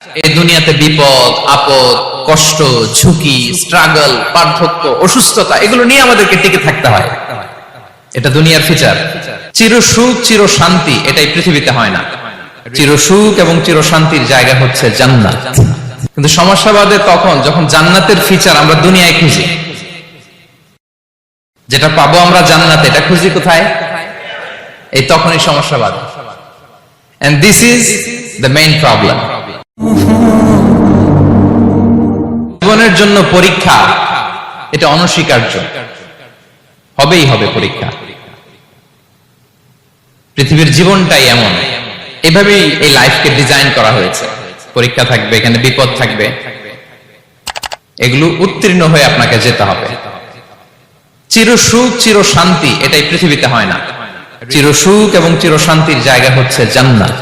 এই দুনিয়াতে বিপদ আপদ কষ্ট ঝুঁকি স্ট্রাগল পার্থক্য অসুস্থতা এগুলো নিয়ে আমাদেরকে টিকে থাকতে হয়। এটা দুনিয়ার ফিচার। চির সুখ চির শান্তি এটাই পৃথিবীতে হয় না। চির সুখ এবং চির শান্তির জায়গা হচ্ছে জান্নাত। কিন্তু সমস্যা বাদে তখন যখন জান্নাতের ফিচার আমরা দুনিয়ায় খুঁজি, যেটা পাবো আমরা জান্নাতে এটা খুঁজি কোথায়? এই তখনই সমস্যা বাদে। And this is the main problem. জীবনের জন্য পরীক্ষা এটা অনস্বীকার্য, হবেই হবে পরীক্ষা। পৃথিবীর জীবনটাই এমন, এভাবেই এই লাইফকে ডিজাইন করা হয়েছে। পরীক্ষা থাকবে, এখানে বিপদ থাকবে, এগুলো উত্তীর্ণ হয়ে আপনাকে যেতে হবে। চির সুখ চির শান্তি এটাই পৃথিবীতে হয় না। চির সুখ এবং চির শান্তির জায়গা হচ্ছে জান্নাত।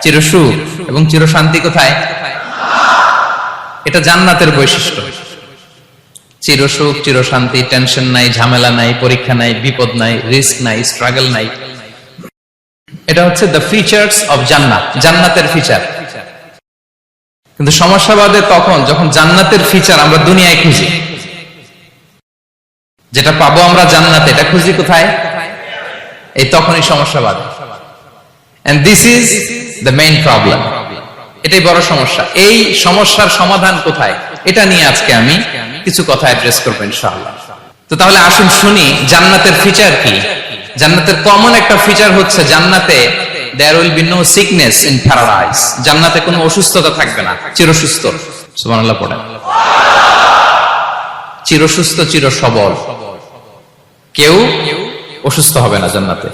চির সুখ এবং চির শান্তি কোথায়? এটা জান্নাতের বৈশিষ্ট্য। চির সুখ চির শান্তি, টেনশন নাই, ঝামেলা নাই, পরীক্ষা নাই, বিপদ নাই, রিস্ক নাই, স্ট্রাগল নাই। এটা হচ্ছে দ্য ফিচার্স অফ জান্নাত, জান্নাতের ফিচার। কিন্তু সমস্যা বাদে তখন যখন জান্নাতের ফিচার আমরা দুনিয়ায় খুঁজি, যেটা পাবো আমরা জান্নাতে এটা খুঁজি কোথায়? এই তখনই সমস্যা বাদে। And this is the main problem. এটাই বড় সমস্যা। এই সমস্যার সমাধান কোথায়, এটা নিয়ে আজকে আমি কিছু কথা অ্যাড্রেস করবো ইনশাআল্লাহ। তো তাহলে আসুন শুনি জান্নাতের ফিচার কি। জান্নাতের কমন একটা ফিচার হচ্ছে জান্নাতে there will be no sickness in paradise. জান্নাতে কোনো অসুস্থতা থাকবে না, চিরসুস্থ। সুবহানাল্লাহ পড়েন। চিরসুস্থ চির সবল, কেউ অসুস্থ হবে না জান্নাতে।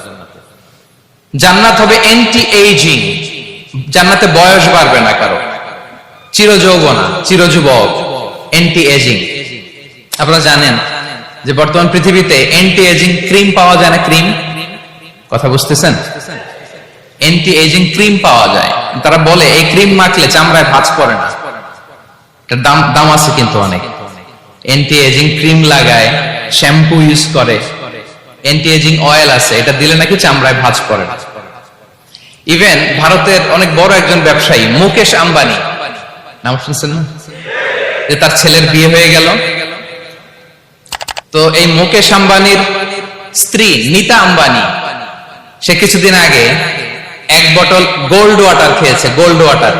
জান্নাত হবে অ্যান্টি এইজিং, জান্নাতে বয়স বাড়বে না কারো। চির যৌবনা, চির যুবক, অ্যান্টি এজিং। আপনারা জানেন যে বর্তমান পৃথিবীতে অ্যান্টি এজিং ক্রিম পাওয়া যায় না? ক্রিম, কথা বুঝতেছেন? অ্যান্টি এজিং ক্রিম পাওয়া যায়। তারা বলে এই ক্রিম মাখলে চামড়ায় ভাঁজ পড়ে না। এটার দাম আছে কিন্তু অনেক। অ্যান্টি এজিং ক্রিম লাগায়, শ্যাম্পু ইউজ করে, অ্যান্টি এজিং অয়েল আছে, এটা দিলে নাকি চামড়ায় ভাঁজ পড়ে না। ইভেন ভারতের অনেক বড় একজন ব্যবসায়ী মুকেশ আম্বানি, নাম শুনছেন না? যে তার ছেলের বিয়ে হয়ে গেল। তো এই মুকেশ আম্বানির স্ত্রী নীতা আম্বানি, সে কিছুদিন আগে এক বোতল গোল্ড ওয়াটার খেয়েছে, gold water,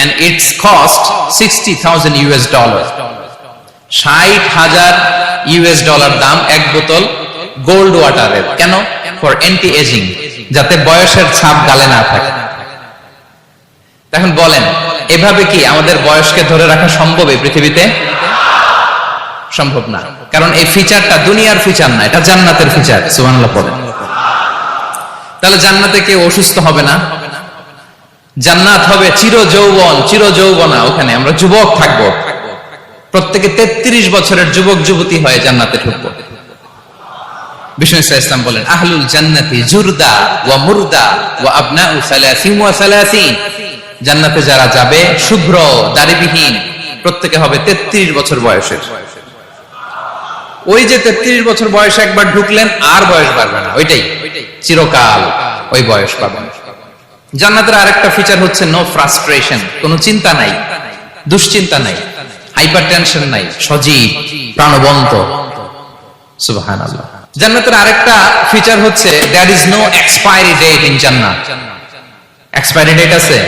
and it's cost $60,000। $60,000 দাম এক বোতল গোল্ড ওয়াটারের। কেন? ফর অ্যান্টি এজিং, যাতে বয়সের ছাপ গালে না থাকে। এখন বলেন এভাবে কি আমাদের বয়সকে ধরে রাখা সম্ভব এই পৃথিবীতে? সম্ভব না, কারণ এই ফিচারটা দুনিয়ার ফিচার না, এটা জান্নাতের ফিচার। সুবহানাল্লাহ পড়েন। তাহলে জান্নাতে কেউ অসুস্থ হবে না। জান্নাত হবে চির যৌবন চির যৌবনা, ওখানে আমরা যুবক থাকবো। প্রত্যেকে 33 বছরের যুবক যুবতী হয়ে জান্নাতে ঢুকবো। বিষ্ণু ইসলাম বলেন আহলুল জান্নাতি জুরদা ওয়া মুরদা ওয়া আবনাউ 30 ওয়া 30। জান্নাতে যারা যাবে শুভ্র দাড়িবিহীন, প্রত্যেকে হবে 33 বছর বয়সের। ওই যে 33 বছর বয়সে একবার ঢুকলেন আর বয়স বাড়বে না, ওইটাই চিরকাল ওই বয়স পাবেন। জান্নাতের আরেকটা ফিচার হচ্ছে নো ফ্রাস্ট্রেশন, কোনো চিন্তা নাই, দুশ্চিন্তা নাই, হাইপার টেনশন নাই, সজীব প্রাণবন্ত। সুবহানাল্লাহ। জান্নাতের আরেকটা ফিচার হচ্ছে there is no expiry date in জান্নাত। এক্সপায়ারি ডেট আছে?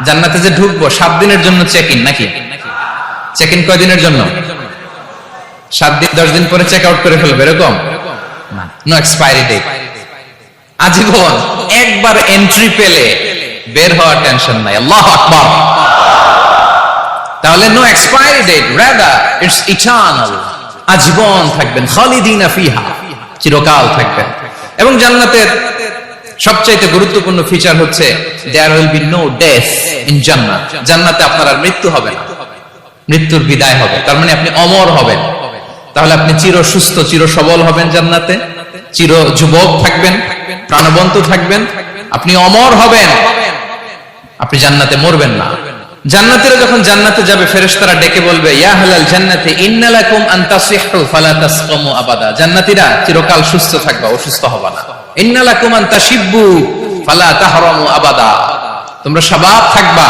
জান্নাতে যে ঢুকবো 7 দিনের জন্য চেক ইন, নাকি? চেক ইন কয় দিনের জন্য? 7 দিন, 10 দিন পরে চেক আউট করে ফেলবে, এরকম না। নো এক্সপায়ারি ডেট, আজীবন। একবার এন্ট্রি পেলে বের হওয়ার টেনশন নাই। আল্লাহু আকবার। তাহলে no expiry date, rather it's eternal, আজীবন থাকবেন। খালিদিনা ফিহা, চিরকাল থাকবেন। এবং জান্নাতের সবচাইতে গুরুত্বপূর্ণ ফিচার হচ্ছে there will be no death in জান্নাত। জান্নাতে আপনার আর মৃত্যু হবে না, মৃত্যুর বিদায় হবে। তার মানে আপনি অমর হবেন। তাহলে আপনি চির সুস্থ চির সবল হবেন জান্নাতে, চির যুবক থাকবেন, প্রাণবন্ত থাকবেন, আপনি অমর হবেন, আপনি জান্নাতে মরবেন না। জান্নাতীরা যখন জান্নাতে যাবে ফেরেশতারা ডেকে বলবে ইয়া আহলাল জান্নাতি ইন্না লাকুম আন তাসিহু ফালা তাসকামু আবাদা। জান্নাতীরা চিরকাল সুস্থ থাকবা, অসুস্থ হবা না। ইন্না লাকুম আন তাশিব্বু ফালা তাহরামু আবাদা। তোমরা শাবাব থাকবা,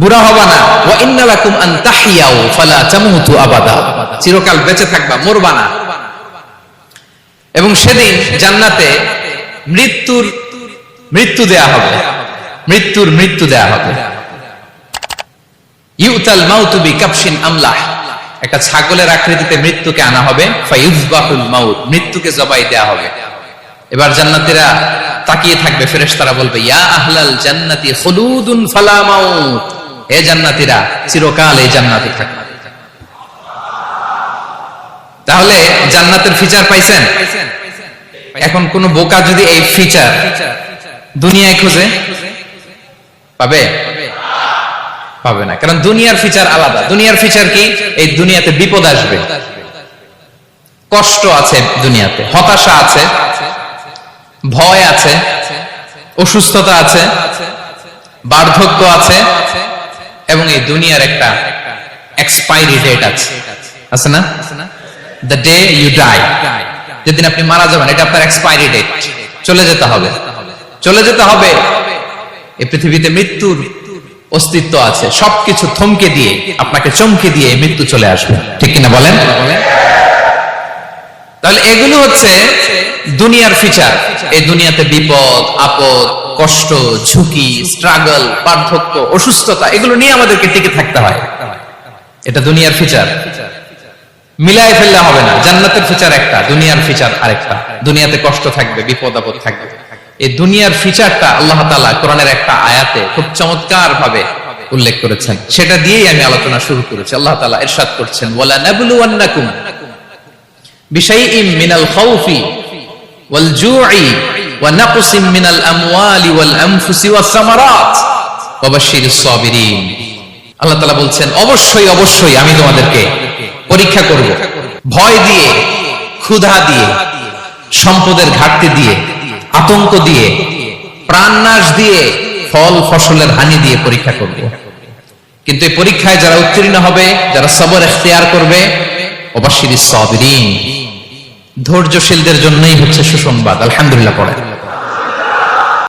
বুড়া হবা না। ওয়া ইন্না লাকুম আন তাহইয়াউ ফালা তামুতু আবাদা, চিরকাল বেঁচে থাকবা, মরবা না। এবং সেদিন জান্নাতে মৃত্যু দেয়া হবে, মৃত্যু দেয়া হবে। ইউতাল মাউতু বিকাবশিন আমলাহ, একটা ছাগলের আকৃতিতে মৃত্যুকে আনা হবে। ফায়ুযবাহুল মাউত, মৃত্যুকে জবাই দেয়া হবে। এবার জান্নাতীরা তাকিয়ে থাকবে, ফেরেশতারা বলবে ইয়া আহলাল জান্নাতি খুলুদুন ফালা মাউত, হে জান্নাতীরা চিরকাল এই জান্নাতে থাকবে। তাহলে জান্নাতের ফিচার পাইছেন? এখন কোন বোকা যদি এই ফিচার দুনিয়ায় খুঁজে পাবে? পাবে না, কারণ দুনিয়ার ফিচার আলাদা। দুনিয়ার ফিচার কি? এই দুনিয়াতে বিপদ আসবে, কষ্ট আছে দুনিয়াতে, হতাশা আছে, ভয় আছে, অসুস্থতা আছে, বার্ধক্য আছে, এবং এই দুনিয়ার একটা এক্সপায়ারি ডেট আছে না? দ্য ডে ইউ ডাই, যেদিন আপনি মারা যাবেন, এটা আপনার এক্সপায়ারি ডেট, চলে যেতে হবে, চলে যেতে হবে। এই পৃথিবীতে মৃত্যুর অস্তিত্ব আছে, সবকিছু থমকে দিয়ে, আপনাকে চমকে দিয়ে মৃত্যু চলে আসবে, ঠিক কিনা বলেন? তাহলে এগুলো হচ্ছে দুনিয়ার ফিচার। এই দুনিয়াতে বিপদ আপদ, কষ্ট, ঝুঁকি, স্ট্রাগল, বার্ধক্য, অসুস্থতা, এগুলো নিয়ে আমাদেরকে টিকে থাকতে হয়। এটা দুনিয়ার ফিচার, মিলাই ফেললে হবে না। জান্নাতের ফিচার একটা, দুনিয়ার ফিচার আরেকটা। দুনিয়াতে কষ্ট থাকবে, বিপদ আপদ থাকবে। এই দুনিয়ার ফিচারটা আল্লাহ তাআলা কোরআনের একটা আয়াতে খুব চমৎকার ভাবে উল্লেখ করেছেন, সেটা দিয়েই আমি আলোচনা শুরু করেছি। আল্লাহ তাআলা ইরশাদ করছেন ওয়ালা নাবলুওয়ান্নাকুম বিশাইইম মিনাল খাউফি ওয়াল জু'i ওয়া নাকসিম মিনাল আমওয়ালি ওয়াল আনফুসি ওয়াস সামারাত ওয়া বাশশিরিস সাবিরিন। আল্লাহ তাআলা বলছেন অবশ্যই অবশ্যই আমি তোমাদেরকে পরীক্ষা করব, ভয় দিয়ে, ক্ষুধা দিয়ে, সম্পদের ঘাটতি দিয়ে, আতঙ্ক দিয়ে, প্রাণনাশ দিয়ে, ফল ফসলের হানি দিয়ে পরীক্ষা করব। কিন্তু এই পরীক্ষায় যারা উত্তীর্ণ হবে, যারা সবর ইখতিয়ার করবে, ওয়াবাশশিরিস সাবিরিন, ধৈর্যশীলদের জন্যই হচ্ছে সুসংবাদ। আলহামদুলিল্লাহ পড়ে।